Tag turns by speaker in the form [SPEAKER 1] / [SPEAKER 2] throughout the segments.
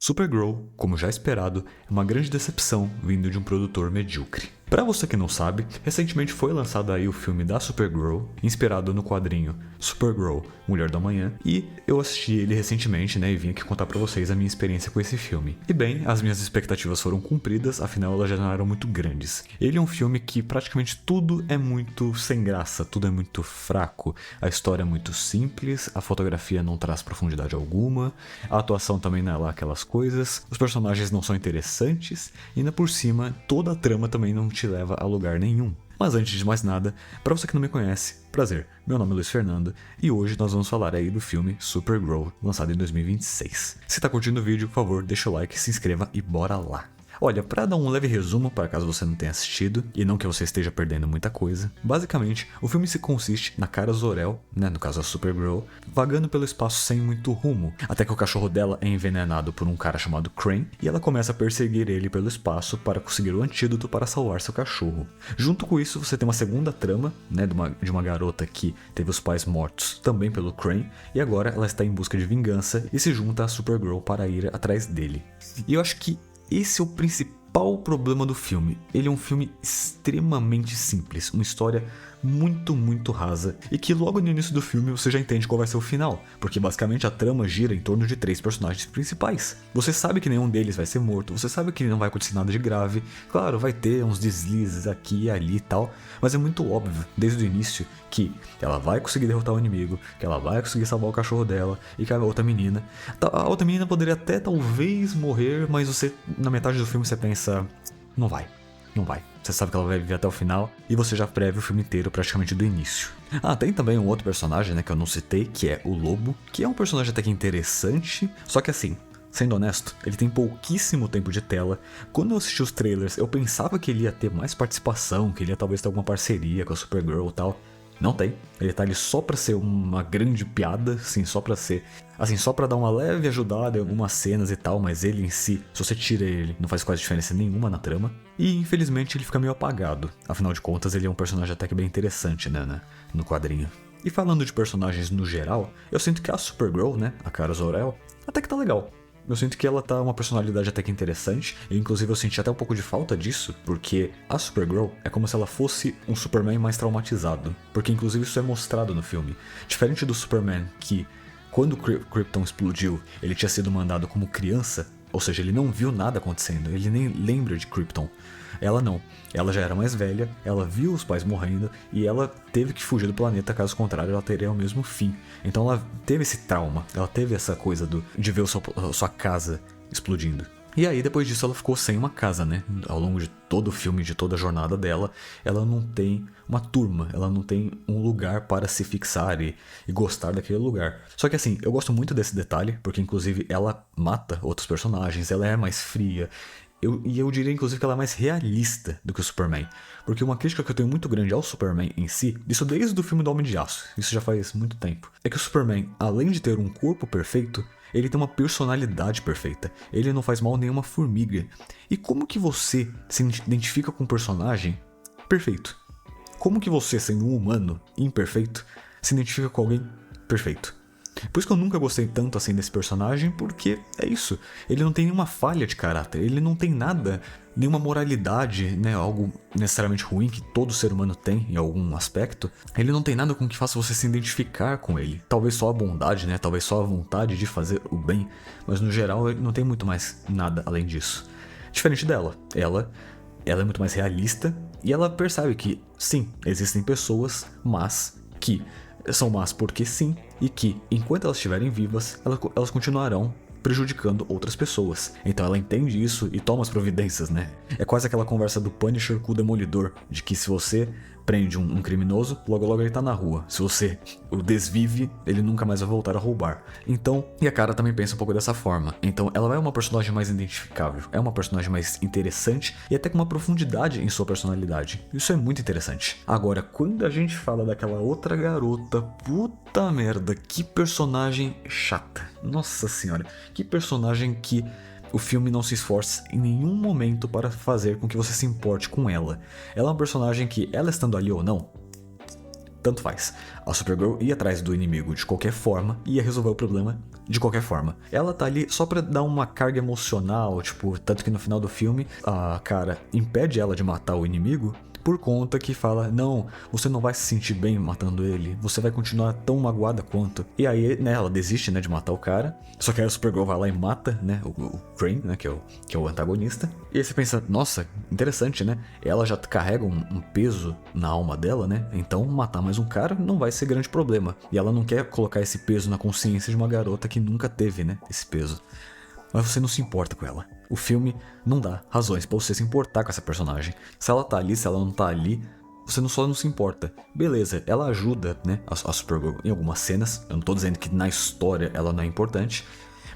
[SPEAKER 1] Supergirl, como já esperado, é uma grande decepção vindo de um produtor medíocre. Pra você que não sabe, recentemente foi lançado aí o filme da Supergirl, inspirado no quadrinho Supergirl, Mulher do Amanhã, e eu assisti ele recentemente, e vim aqui contar pra vocês a minha experiência com esse filme. E bem, as minhas expectativas foram cumpridas, afinal elas já não eram muito grandes. Ele é um filme que praticamente tudo é muito sem graça, tudo é muito fraco, a história é muito simples, a fotografia não traz profundidade alguma, a atuação também não é lá aquelas coisas, os personagens não são interessantes, e ainda por cima, toda a trama também não te leva a lugar nenhum. Mas antes de mais nada, para você que não me conhece, prazer, meu nome é Luiz Fernando e hoje nós vamos falar aí do filme Supergirl, lançado em 2026. Se tá curtindo o vídeo, por favor, deixa o like, se inscreva e bora lá! Olha, para dar um leve resumo, para caso você não tenha assistido, e não que você esteja perdendo muita coisa, basicamente, o filme se consiste na Kara Zor-El, no caso a Supergirl, vagando pelo espaço sem muito rumo, até que o cachorro dela é envenenado por um cara chamado Crane, e ela começa a perseguir ele pelo espaço para conseguir o antídoto para salvar seu cachorro. Junto com isso, você tem uma segunda trama, de uma garota que teve os pais mortos também pelo Crane, e agora ela está em busca de vingança e se junta à Supergirl para ir atrás dele. E eu acho que esse é o principal problema do filme. Ele é um filme extremamente simples, uma história muito rasa, e que logo no início do filme você já entende qual vai ser o final, porque basicamente a trama gira em torno de 3 personagens principais. Você sabe que nenhum deles vai ser morto, você sabe que não vai acontecer nada de grave, claro, vai ter uns deslizes aqui e ali e tal, mas é muito óbvio, desde o início, que ela vai conseguir derrotar o inimigo, que ela vai conseguir salvar o cachorro dela, e que a outra menina poderia até talvez morrer, mas você, na metade do filme, você pensa, não vai. Você sabe que ela vai viver até o final e você já prevê o filme inteiro praticamente do início. Tem também um outro personagem, que eu não citei, que é o Lobo, que é um personagem até que interessante, só que assim, sendo honesto, ele tem pouquíssimo tempo de tela. Quando eu assisti os trailers, eu pensava que ele ia ter mais participação, que ele ia talvez ter alguma parceria com a Supergirl e tal. Não tem. Ele tá ali só pra ser uma grande piada, só pra dar uma leve ajudada em algumas cenas e tal, mas ele em si, se você tira ele, não faz quase diferença nenhuma na trama. E infelizmente ele fica meio apagado. Afinal de contas, ele é um personagem até que bem interessante, no quadrinho. E falando de personagens no geral, eu sinto que a Supergirl, a Kara Zor-El, até que tá legal. Eu sinto que ela tá uma personalidade até que interessante, e inclusive eu senti até um pouco de falta disso, porque a Supergirl é como se ela fosse um Superman mais traumatizado, porque inclusive isso é mostrado no filme. Diferente do Superman, que quando Krypton explodiu, ele tinha sido mandado como criança, ou seja, ele não viu nada acontecendo, ele nem lembra de Krypton. Ela não, ela já era mais velha, ela viu os pais morrendo e ela teve que fugir do planeta, caso contrário ela teria o mesmo fim. Então ela teve esse trauma, ela teve essa coisa de ver sua casa explodindo. E aí depois disso ela ficou sem uma casa, Ao longo de todo o filme, de toda a jornada dela, ela não tem uma turma, ela não tem um lugar para se fixar e gostar daquele lugar. Só que assim, eu gosto muito desse detalhe, porque inclusive ela mata outros personagens, ela é mais fria. Eu diria inclusive que ela é mais realista do que o Superman. Porque uma crítica que eu tenho muito grande ao Superman em si, isso desde o filme do Homem de Aço, isso já faz muito tempo, é que o Superman, além de ter um corpo perfeito, ele tem uma personalidade perfeita. Ele não faz mal a nenhuma formiga. E como que você se identifica com um personagem perfeito? Como que você, sendo um humano imperfeito, se identifica com alguém perfeito? Por isso que eu nunca gostei tanto assim desse personagem, porque é isso, ele não tem nenhuma falha de caráter, ele não tem nada, nenhuma moralidade, algo necessariamente ruim que todo ser humano tem em algum aspecto. Ele não tem nada com que faça você se identificar com ele, talvez só a bondade, talvez só a vontade de fazer o bem, mas no geral ele não tem muito mais nada além disso. Diferente dela, ela é muito mais realista e ela percebe que sim, existem pessoas más que são más porque sim, e que, enquanto elas estiverem vivas, elas continuarão prejudicando outras pessoas. Então ela entende isso e toma as providências, É quase aquela conversa do Punisher com o Demolidor, de que se você prende um criminoso, logo ele tá na rua. Se você o desvive, ele nunca mais vai voltar a roubar. Então, e a Kara também pensa um pouco dessa forma. Então ela é uma personagem mais identificável, é uma personagem mais interessante e até com uma profundidade em sua personalidade. Isso é muito interessante. Agora, quando a gente fala daquela outra garota, puta merda, que personagem chata. Nossa senhora, que personagem que o filme não se esforça em nenhum momento para fazer com que você se importe com ela. Ela é uma personagem que, ela estando ali ou não, tanto faz. A Supergirl ia atrás do inimigo de qualquer forma e ia resolver o problema de qualquer forma. Ela tá ali só pra dar uma carga emocional, tipo, tanto que no final do filme a cara impede ela de matar o inimigo por conta que fala, não, você não vai se sentir bem matando ele, você vai continuar tão magoada quanto. E aí, né, ela desiste, né, de matar o cara, só que aí a Supergirl vai lá e mata, né, o Crane, né, que é o antagonista. E aí você pensa, nossa, interessante, né, ela já carrega um peso na alma dela, né, então matar mais um cara não vai ser grande problema. E ela não quer colocar esse peso na consciência de uma garota que nunca teve, né, esse peso. Mas você não se importa com ela. O filme não dá razões pra você se importar com essa personagem. Se ela tá ali, se ela não tá ali, você só não se importa. Beleza, ela ajuda, né, a Supergirl em algumas cenas. Eu não tô dizendo que na história ela não é importante,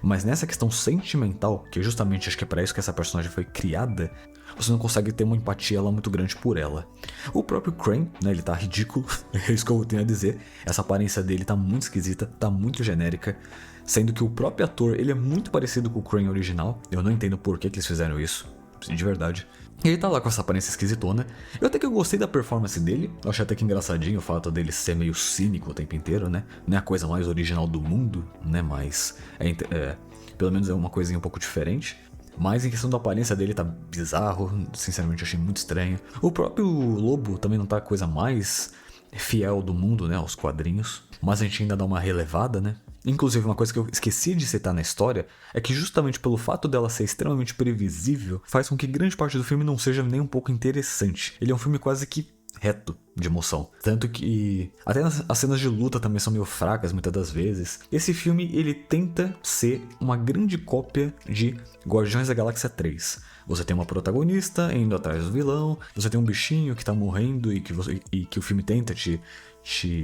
[SPEAKER 1] mas nessa questão sentimental, que justamente acho que é pra isso que essa personagem foi criada, você não consegue ter uma empatia lá muito grande por ela. O próprio Crane, né, ele tá ridículo, é isso que eu tenho a dizer. Essa aparência dele tá muito esquisita, tá muito genérica. Sendo que o próprio ator, ele é muito parecido com o Crane original. Eu não entendo por que eles fizeram isso, de verdade. E ele tá lá com essa aparência esquisitona. Eu até que eu gostei da performance dele. Eu achei até que engraçadinho o fato dele ser meio cínico o tempo inteiro, né? Não é a coisa mais original do mundo, né? Mas pelo menos é uma coisinha um pouco diferente. Mas em questão da aparência dele tá bizarro. Sinceramente, eu achei muito estranho. O próprio Lobo também não tá a coisa mais fiel do mundo, né? Aos quadrinhos. Mas a gente ainda dá uma relevada, né? Inclusive, uma coisa que eu esqueci de citar na história é que justamente pelo fato dela ser extremamente previsível, faz com que grande parte do filme não seja nem um pouco interessante. Ele é um filme quase que reto de emoção. Tanto que até as cenas de luta também são meio fracas muitas das vezes. Esse filme, ele tenta ser uma grande cópia de Guardiões da Galáxia 3. Você tem uma protagonista indo atrás do vilão, você tem um bichinho que tá morrendo e que o filme tenta te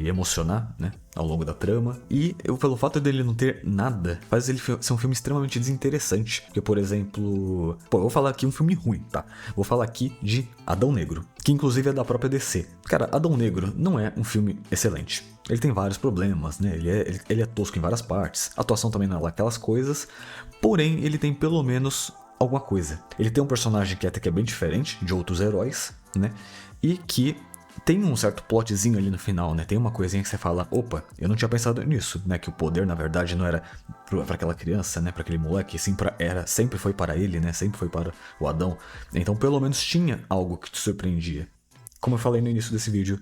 [SPEAKER 1] emocionar, né, ao longo da trama. E pelo fato dele não ter nada, faz ele ser um filme extremamente desinteressante. Porque, por exemplo, eu vou falar aqui um filme ruim, tá? Vou falar aqui de Adão Negro, que inclusive é da própria DC. Cara, Adão Negro não é um filme excelente. Ele tem vários problemas, né? Ele é tosco em várias partes. A atuação também não é lá aquelas coisas. Porém, ele tem pelo menos alguma coisa. Ele tem um personagem que até que é bem diferente de outros heróis, né? E que tem um certo plotzinho ali no final, né? Tem uma coisinha que você fala, opa, eu não tinha pensado nisso, né? Que o poder, na verdade, não era pra aquela criança, né? Pra aquele moleque, sempre foi para ele, né? Sempre foi para o Adão. Então, pelo menos tinha algo que te surpreendia. Como eu falei no início desse vídeo,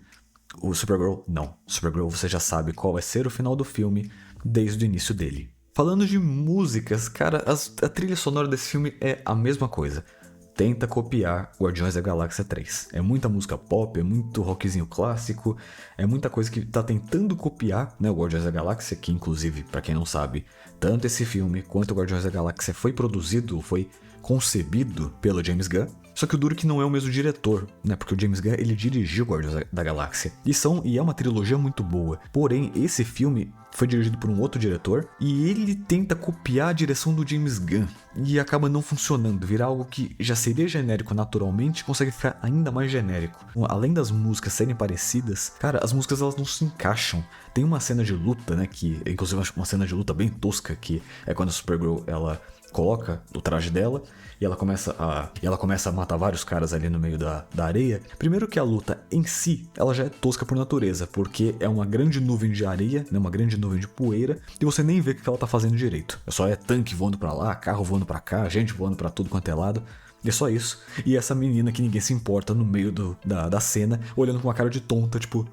[SPEAKER 1] o Supergirl, não. Supergirl, você já sabe qual vai ser o final do filme desde o início dele. Falando de músicas, cara, a trilha sonora desse filme é a mesma coisa. Tenta copiar Guardiões da Galáxia 3. É muita música pop, é muito rockzinho clássico, é muita coisa que tá tentando copiar, né, o Guardiões da Galáxia, que inclusive, pra quem não sabe, tanto esse filme quanto o Guardiões da Galáxia foi concebido pelo James Gunn. Só que o duro que não é o mesmo diretor, né? Porque o James Gunn, ele dirigiu Guardiões da Galáxia. E é uma trilogia muito boa. Porém, esse filme foi dirigido por um outro diretor e ele tenta copiar a direção do James Gunn. E acaba não funcionando. Vira algo que já seria genérico naturalmente, consegue ficar ainda mais genérico. Além das músicas serem parecidas, cara, as músicas elas não se encaixam. Tem uma cena de luta, né? Que inclusive uma cena de luta bem tosca, que é quando a Supergirl, ela coloca o traje dela e ela começa a matar vários caras ali no meio da areia. Primeiro que a luta em si, ela já é tosca por natureza, porque é uma grande nuvem de areia, né, uma grande nuvem de poeira, e você nem vê o que ela tá fazendo direito. Só é tanque voando pra lá, carro voando pra cá, gente voando pra tudo quanto é lado. E é só isso. E essa menina que ninguém se importa no meio da cena, olhando com uma cara de tonta, tipo,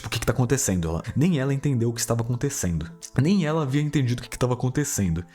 [SPEAKER 1] o que tá acontecendo? Nem ela entendeu o que estava acontecendo. Nem ela havia entendido o que estava acontecendo.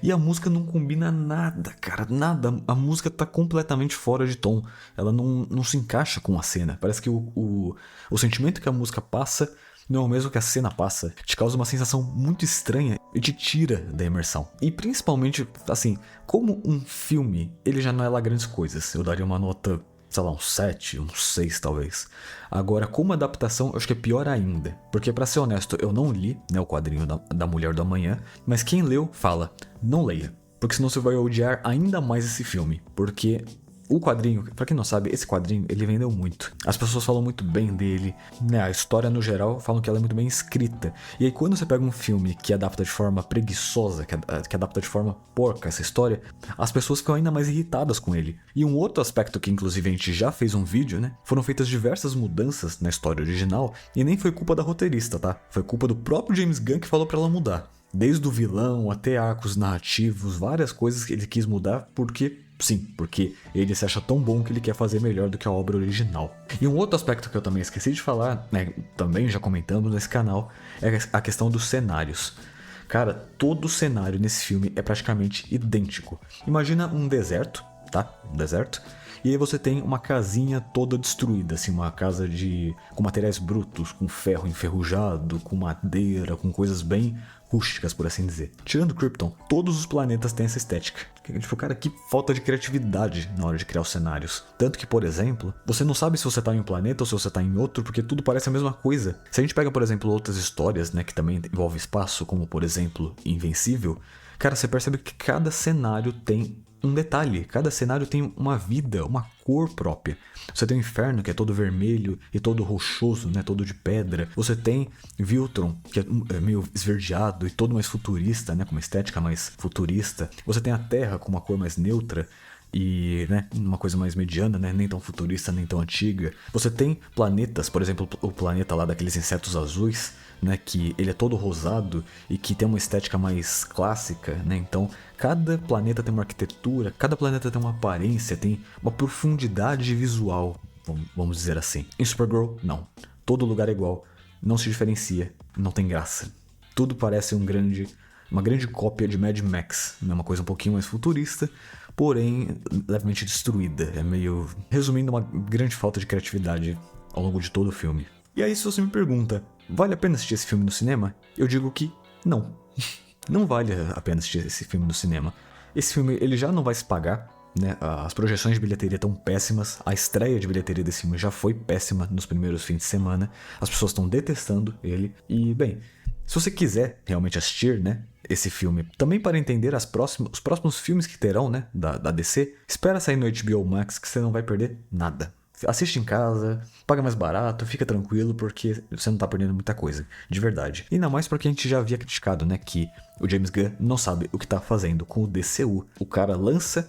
[SPEAKER 1] E a música não combina nada, cara. Nada. A música tá completamente fora de tom. Ela não se encaixa com a cena. Parece que o sentimento que a música passa não é o mesmo que a cena passa. Te causa uma sensação muito estranha e te tira da imersão. E principalmente, assim, como um filme, ele já não é lá grandes coisas. Eu daria uma nota, sei lá, um 7, um 6 talvez. Agora, como adaptação, eu acho que é pior ainda. Porque, pra ser honesto, eu não li, né, o quadrinho da Mulher do Amanhã. Mas quem leu, fala, não leia. Porque senão você vai odiar ainda mais esse filme. Porque O quadrinho, pra quem não sabe, esse quadrinho, ele vendeu muito. As pessoas falam muito bem dele, né? A história, no geral, falam que ela é muito bem escrita. E aí, quando você pega um filme que adapta de forma preguiçosa, que adapta de forma porca essa história, as pessoas ficam ainda mais irritadas com ele. E um outro aspecto que, inclusive, a gente já fez um vídeo, né? Foram feitas diversas mudanças na história original, e nem foi culpa da roteirista, tá? Foi culpa do próprio James Gunn que falou pra ela mudar. Desde o vilão até arcos narrativos, várias coisas que ele quis mudar porque... Sim, porque ele se acha tão bom que ele quer fazer melhor do que a obra original. E um outro aspecto que eu também esqueci de falar, né, também já comentando nesse canal, é a questão dos cenários. Cara, todo o cenário nesse filme é praticamente idêntico. Imagina um deserto, tá? Um deserto. E aí você tem uma casinha toda destruída, assim, uma casa com materiais brutos, com ferro enferrujado, com madeira, com coisas bem rústicas, por assim dizer. Tirando Krypton, todos os planetas têm essa estética. Tipo, cara, que falta de criatividade na hora de criar os cenários. Tanto que, por exemplo, você não sabe se você tá em um planeta ou se você tá em outro, porque tudo parece a mesma coisa. Se a gente pega, por exemplo, outras histórias, né, que também envolvem espaço, como, por exemplo, Invencível, cara, você percebe que cada cenário tem um detalhe, cada cenário tem uma vida, uma cor própria. Você tem o inferno, que é todo vermelho e todo rochoso, né, todo de pedra. Você tem Viltron, que é meio esverdeado e todo mais futurista, né, com uma estética mais futurista. Você tem a Terra com uma cor mais neutra e, né, uma coisa mais mediana, né, nem tão futurista, nem tão antiga. Você tem planetas, por exemplo, o planeta lá daqueles insetos azuis, né, que ele é todo rosado e que tem uma estética mais clássica, né? Então, cada planeta tem uma arquitetura, cada planeta tem uma aparência, tem uma profundidade visual, vamos dizer assim. Em Supergirl, não. Todo lugar é igual, não se diferencia, não tem graça. Tudo parece uma grande cópia de Mad Max, né? Uma coisa um pouquinho mais futurista, porém levemente destruída. É meio... Resumindo, uma grande falta de criatividade ao longo de todo o filme. E aí, se você me pergunta, vale a pena assistir esse filme no cinema? Eu digo que não. Não vale a pena assistir esse filme no cinema. Esse filme, ele já não vai se pagar, né? As projeções de bilheteria estão péssimas. A estreia de bilheteria desse filme já foi péssima nos primeiros fins de semana. As pessoas estão detestando ele. E, bem, se você quiser realmente assistir, né, esse filme, também para entender os próximos filmes que terão, né, da DC, espera sair no HBO Max que você não vai perder nada. Assiste em casa, paga mais barato, fica tranquilo, porque você não tá perdendo muita coisa, de verdade. E ainda mais porque a gente já havia criticado, né, que o James Gunn não sabe o que tá fazendo com o DCU. O cara lança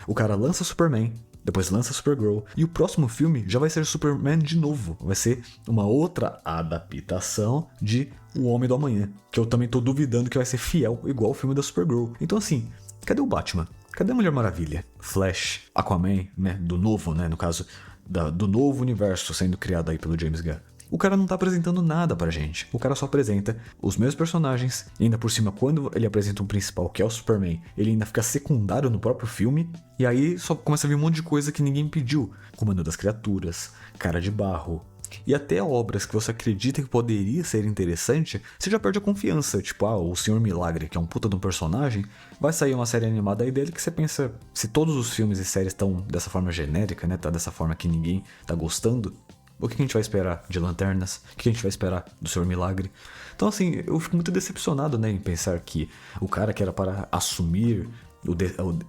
[SPEAKER 1] Superman, depois lança Supergirl, e o próximo filme já vai ser Superman de novo. Vai ser uma outra adaptação de O Homem do Amanhã, que eu também tô duvidando que vai ser fiel igual o filme da Supergirl. Então assim, cadê o Batman? Cadê a Mulher Maravilha? Flash, Aquaman, né, do novo, né, no caso... do novo universo sendo criado aí pelo James Gunn. O cara não tá apresentando nada pra gente. O cara só apresenta os mesmos personagens. E ainda por cima, quando ele apresenta um principal, que é o Superman, ele ainda fica secundário no próprio filme. E aí só começa a vir um monte de coisa que ninguém pediu. Comando das Criaturas, Cara de Barro. E até obras que você acredita que poderia ser interessante, você já perde a confiança. Tipo, o Senhor Milagre, que é um puta de um personagem, vai sair uma série animada aí dele que você pensa, se todos os filmes e séries estão dessa forma genérica, né, tá dessa forma que ninguém tá gostando, o que a gente vai esperar de Lanternas? O que a gente vai esperar do Senhor Milagre? Então assim, eu fico muito decepcionado, né, em pensar que o cara que era para assumir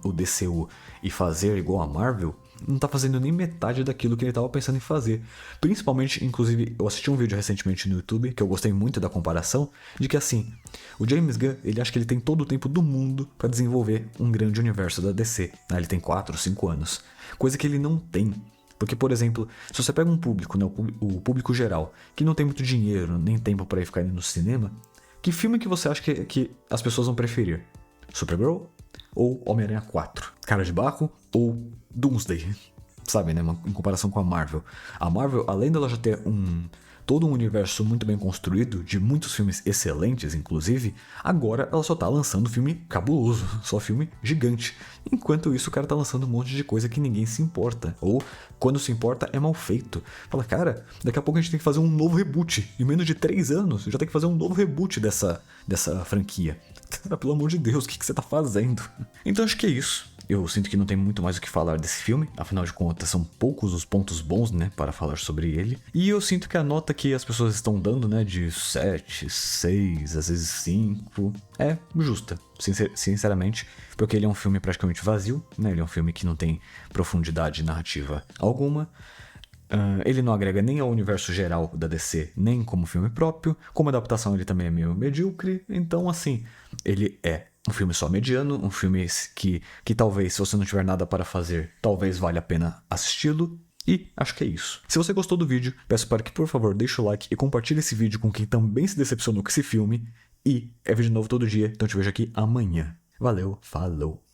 [SPEAKER 1] o DCU e fazer igual a Marvel, não tá fazendo nem metade daquilo que ele tava pensando em fazer. Principalmente, inclusive, eu assisti um vídeo recentemente no YouTube, que eu gostei muito da comparação, de que assim, o James Gunn, ele acha que ele tem todo o tempo do mundo para desenvolver um grande universo da DC. Né? Ele tem 4 ou 5 anos. Coisa que ele não tem. Porque, por exemplo, se você pega um público, né, o público geral, que não tem muito dinheiro, nem tempo para ir ficar indo no cinema, que filme que você acha que as pessoas vão preferir? Supergirl ou Homem-Aranha 4? Cara de Barro ou Doomsday? Sabe, né? Em comparação com a Marvel. A Marvel, além dela já ter todo um universo muito bem construído, de muitos filmes excelentes, inclusive, agora ela só tá lançando filme cabuloso, só filme gigante. Enquanto isso, o cara tá lançando um monte de coisa que ninguém se importa. Ou, quando se importa, é mal feito. Fala, cara, daqui a pouco a gente tem que fazer um novo reboot. Em menos de 3 anos, já tem que fazer um novo reboot dessa franquia. Cara, pelo amor de Deus, o que você tá fazendo? Então acho que é isso. Eu sinto que não tem muito mais o que falar desse filme, afinal de contas são poucos os pontos bons, né, para falar sobre ele. E eu sinto que a nota que as pessoas estão dando, né, de 7, 6, às vezes 5, é justa, sinceramente, porque ele é um filme praticamente vazio, né, ele é um filme que não tem profundidade narrativa alguma. Ele não agrega nem ao universo geral da DC, nem como filme próprio. Como adaptação ele também é meio medíocre. Então, assim, ele é um filme só mediano, um filme que talvez, se você não tiver nada para fazer, talvez valha a pena assisti-lo. E acho que é isso. Se você gostou do vídeo, peço para que, por favor, deixe o like e compartilhe esse vídeo com quem também se decepcionou com esse filme. E é vídeo novo todo dia, então eu te vejo aqui amanhã. Valeu, falou!